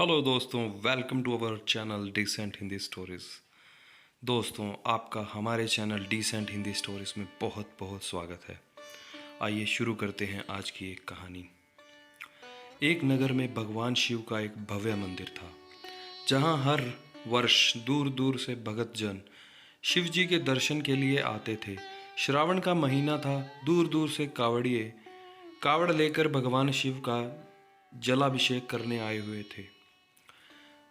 Hello दोस्तों, welcome to our channel decent Hindi stories. दोस्तों, आपका हमारे चैनल डिसेंट हिंदी स्टोरीज़ में बहुत बहुत स्वागत है। आइए शुरू करते हैं आज की एक कहानी। एक नगर में भगवान शिव का एक भव्य मंदिर था, जहां हर वर्ष दूर दूर से भगत जन शिव जी के दर्शन के लिए आते थे। श्रावण का महीना था। दूर दूर से कावड़िए कावड़ लेकर भगवान शिव का जलाभिषेक करने आए हुए थे।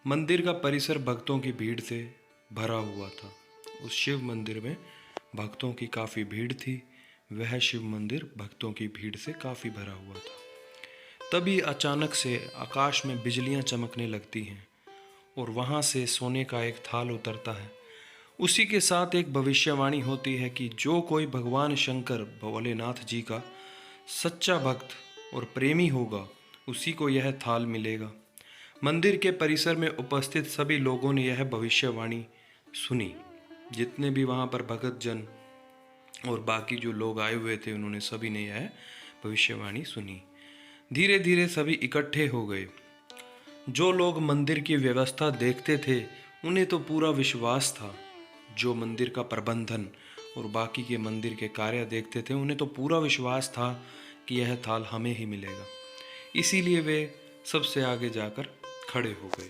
मंदिर का परिसर भक्तों की भीड़ से भरा हुआ था। उस शिव मंदिर में भक्तों की काफ़ी भीड़ थी। वह शिव मंदिर भक्तों की भीड़ से काफ़ी भरा हुआ था। तभी अचानक से आकाश में बिजलियां चमकने लगती हैं और वहां से सोने का एक थाल उतरता है। उसी के साथ एक भविष्यवाणी होती है कि जो कोई भगवान शंकर भोलेनाथ जी का सच्चा भक्त और प्रेमी होगा, उसी को यह थाल मिलेगा। मंदिर के परिसर में उपस्थित सभी लोगों ने यह भविष्यवाणी सुनी। जितने भी वहाँ पर भगत जन और बाकी जो लोग आए हुए थे, उन्होंने सभी ने यह भविष्यवाणी सुनी। धीरे धीरे सभी इकट्ठे हो गए। जो लोग मंदिर की व्यवस्था देखते थे, उन्हें तो पूरा विश्वास था। जो मंदिर का प्रबंधन और बाकी के मंदिर के कार्य देखते थे, उन्हें तो पूरा विश्वास था कि यह थाल हमें ही मिलेगा। इसीलिए वे सबसे आगे जाकर खड़े हो गए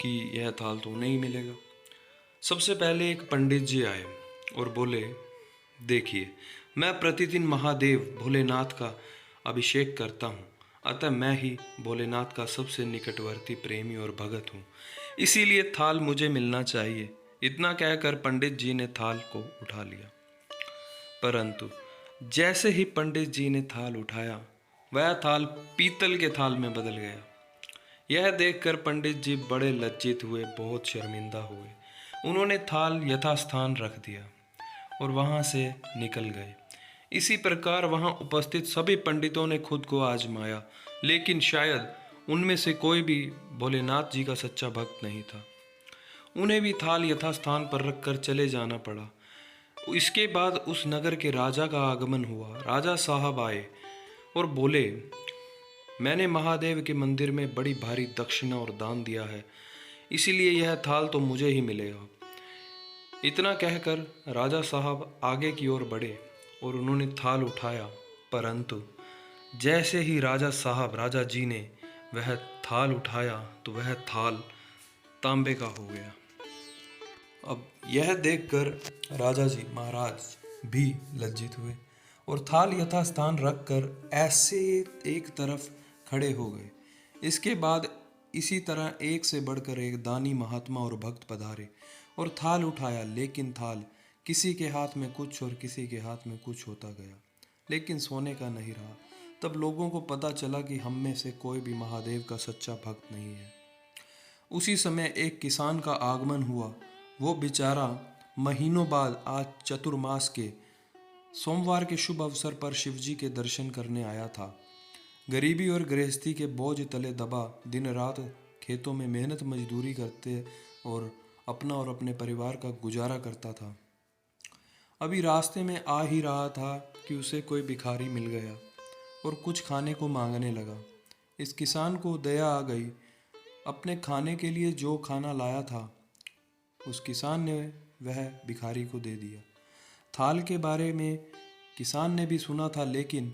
कि यह थाल तो नहीं मिलेगा। सबसे पहले एक पंडित जी आए और बोले, देखिए, मैं प्रतिदिन महादेव भोलेनाथ का अभिषेक करता हूँ, अतः मैं ही भोलेनाथ का सबसे निकटवर्ती प्रेमी और भगत हूँ, इसीलिए थाल मुझे मिलना चाहिए। इतना कहकर पंडित जी ने थाल को उठा लिया। परंतु जैसे ही पंडित जी ने थाल उठाया, वह थाल पीतल के थाल में बदल गया। यह देखकर पंडित जी बड़े लज्जित हुए, बहुत शर्मिंदा हुए। उन्होंने थाल यथास्थान रख दिया और वहां से निकल गए। इसी प्रकार वहां उपस्थित सभी पंडितों ने खुद को आजमाया, लेकिन शायद उनमें से कोई भी भोलेनाथ जी का सच्चा भक्त नहीं था। उन्हें भी थाल यथास्थान पर रखकर चले जाना पड़ा। इसके बाद उस नगर के राजा का आगमन हुआ। राजा साहब आए और बोले, मैंने महादेव के मंदिर में बड़ी भारी दक्षिणा और दान दिया है, इसीलिए यह थाल तो मुझे ही मिलेगा। इतना कहकर राजा साहब आगे की ओर बढ़े और उन्होंने थाल उठाया। परंतु जैसे ही राजा जी ने वह थाल उठाया, तो वह थाल तांबे का हो गया। अब यह देखकर राजा जी महाराज भी लज्जित हुए और थाल यथास्थान रखकर ऐसे एक तरफ खड़े हो गए। इसके बाद इसी तरह एक से बढ़कर एक दानी महात्मा और भक्त पधारे और थाल उठाया, लेकिन थाल किसी के हाथ में कुछ और किसी के हाथ में कुछ होता गया, लेकिन सोने का नहीं रहा। तब लोगों को पता चला कि हम में से कोई भी महादेव का सच्चा भक्त नहीं है। उसी समय एक किसान का आगमन हुआ। वो बेचारा महीनों बाद आज चतुर्मास के सोमवार के शुभ अवसर पर शिवजी के दर्शन करने आया था। गरीबी और गृहस्थी के बोझ तले दबा दिन रात खेतों में मेहनत मजदूरी करते और अपना और अपने परिवार का गुजारा करता था। अभी रास्ते में आ ही रहा था कि उसे कोई भिखारी मिल गया और कुछ खाने को मांगने लगा। इस किसान को दया आ गई। अपने खाने के लिए जो खाना लाया था, उस किसान ने वह भिखारी को दे दिया। थाल के बारे में किसान ने भी सुना था, लेकिन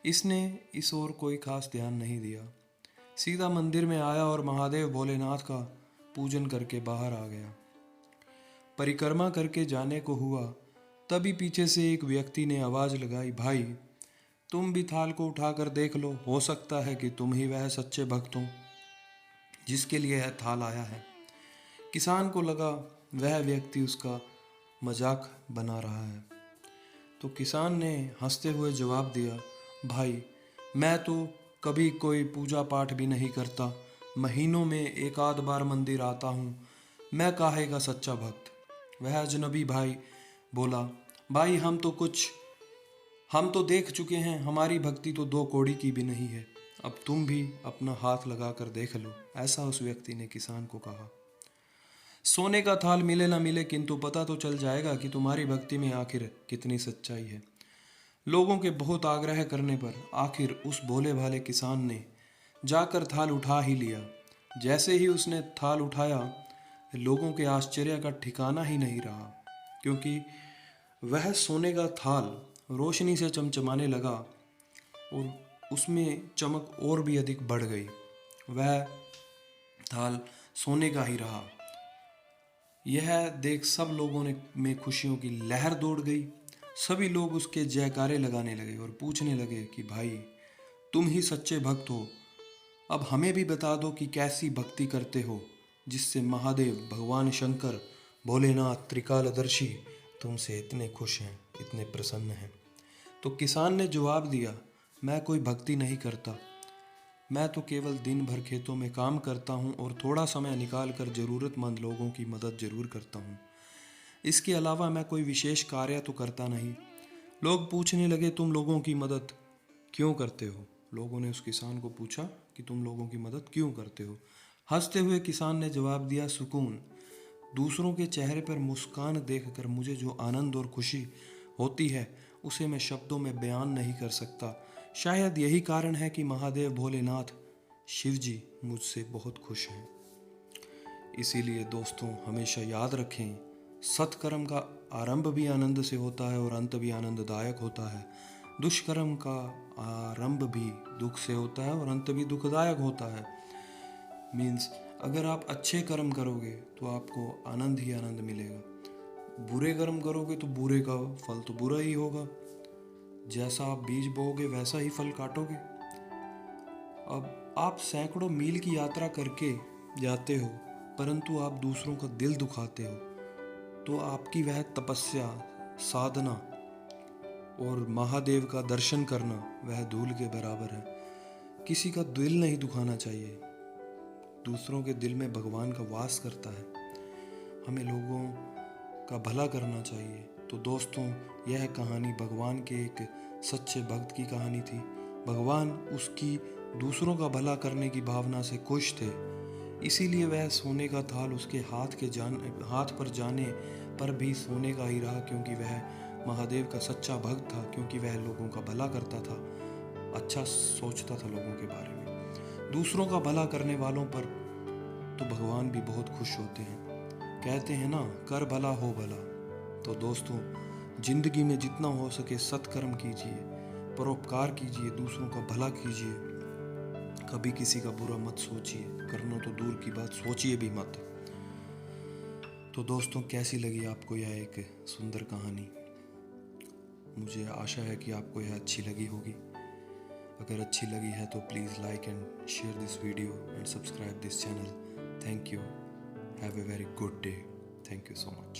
इसने इस ओर कोई खास ध्यान नहीं दिया। सीधा मंदिर में आया और महादेव भोलेनाथ का पूजन करके बाहर आ गया। परिक्रमा करके जाने को हुआ, तभी पीछे से एक व्यक्ति ने आवाज़ लगाई, भाई, तुम भी थाल को उठाकर देख लो, हो सकता है कि तुम ही वह सच्चे भक्त हो जिसके लिए यह थाल आया है। किसान को लगा वह व्यक्ति उसका मजाक बना रहा है, तो किसान ने हंसते हुए जवाब दिया, भाई, मैं तो कभी कोई पूजा पाठ भी नहीं करता, महीनों में एक आध बार मंदिर आता हूँ, मैं काहे का सच्चा भक्त। वह अजनबी भाई बोला, भाई, हम तो देख चुके हैं, हमारी भक्ति तो दो कौड़ी की भी नहीं है, अब तुम भी अपना हाथ लगा कर देख लो। ऐसा उस व्यक्ति ने किसान को कहा। सोने का थाल मिले ना मिले, किंतु पता तो चल जाएगा कि तुम्हारी भक्ति में आखिर कितनी सच्चाई है। लोगों के बहुत आग्रह करने पर आखिर उस भोले भाले किसान ने जाकर थाल उठा ही लिया। जैसे ही उसने थाल उठाया, लोगों के आश्चर्य का ठिकाना ही नहीं रहा, क्योंकि वह सोने का थाल रोशनी से चमचमाने लगा और उसमें चमक और भी अधिक बढ़ गई। वह थाल सोने का ही रहा। यह देख सब लोगों ने में खुशियों की लहर दौड़ गई। सभी लोग उसके जयकारे लगाने लगे और पूछने लगे कि भाई, तुम ही सच्चे भक्त हो। अब हमें भी बता दो कि कैसी भक्ति करते हो जिससे महादेव, भगवान शंकर, भोलेनाथ, त्रिकालदर्शी तुमसे इतने खुश हैं, इतने प्रसन्न हैं। तो किसान ने जवाब दिया, मैं कोई भक्ति नहीं करता। मैं तो केवल दिन भर खेतों में काम करता हूँ और थोड़ा समय निकाल कर ज़रूरतमंद लोगों की मदद ज़रूर करता हूँ। इसके अलावा मैं कोई विशेष कार्य तो करता नहीं। लोग पूछने लगे, तुम लोगों की मदद क्यों करते हो? लोगों ने उस किसान को पूछा कि तुम लोगों की मदद क्यों करते हो? हंसते हुए किसान ने जवाब दिया, सुकून। दूसरों के चेहरे पर मुस्कान देखकर मुझे जो आनंद और खुशी होती है, उसे मैं शब्दों में बयान नहीं कर सकता। शायद यही कारण है कि महादेव, भोलेनाथ, शिव जी मुझसे बहुत खुश हैं। इसीलिए दोस्तों, हमेशा याद रखें, सत्कर्म का आरंभ भी आनंद से होता है और अंत भी आनंददायक होता है। दुष्कर्म का आरंभ भी दुख से होता है और अंत भी दुखदायक होता है। मीन्स अगर आप अच्छे कर्म करोगे तो आपको आनंद ही आनंद मिलेगा। बुरे कर्म करोगे तो बुरे का फल तो बुरा ही होगा। जैसा आप बीज बोओगे वैसा ही फल काटोगे। अब आप सैकड़ों मील की यात्रा करके जाते हो, परंतु आप दूसरों का दिल दुखाते हो, तो आपकी वह तपस्या, साधना और महादेव का दर्शन करना वह धूल के बराबर है। किसी का दिल नहीं दुखाना चाहिए। दूसरों के दिल में भगवान का वास करता है। हमें लोगों का भला करना चाहिए। तो दोस्तों, यह कहानी भगवान के एक सच्चे भक्त की कहानी थी। भगवान उसकी दूसरों का भला करने की भावना से खुश थे, इसीलिए वह सोने का थाल उसके हाथ पर जाने पर भी सोने का ही रहा, क्योंकि वह महादेव का सच्चा भक्त था, क्योंकि वह लोगों का भला करता था, अच्छा सोचता था लोगों के बारे में। दूसरों का भला करने वालों पर तो भगवान भी बहुत खुश होते हैं। कहते हैं ना, कर भला हो भला। तो दोस्तों, जिंदगी में जितना हो सके सत्कर्म कीजिए, परोपकार कीजिए, दूसरों का भला कीजिए। कभी किसी का बुरा मत सोचिए, करना तो दूर की बात, सोचिए भी मत। तो दोस्तों, कैसी लगी आपको यह एक सुंदर कहानी? मुझे आशा है कि आपको यह अच्छी लगी होगी। अगर अच्छी लगी है तो please like and share this video and subscribe this channel. Thank you. Have a very good day. Thank you so much.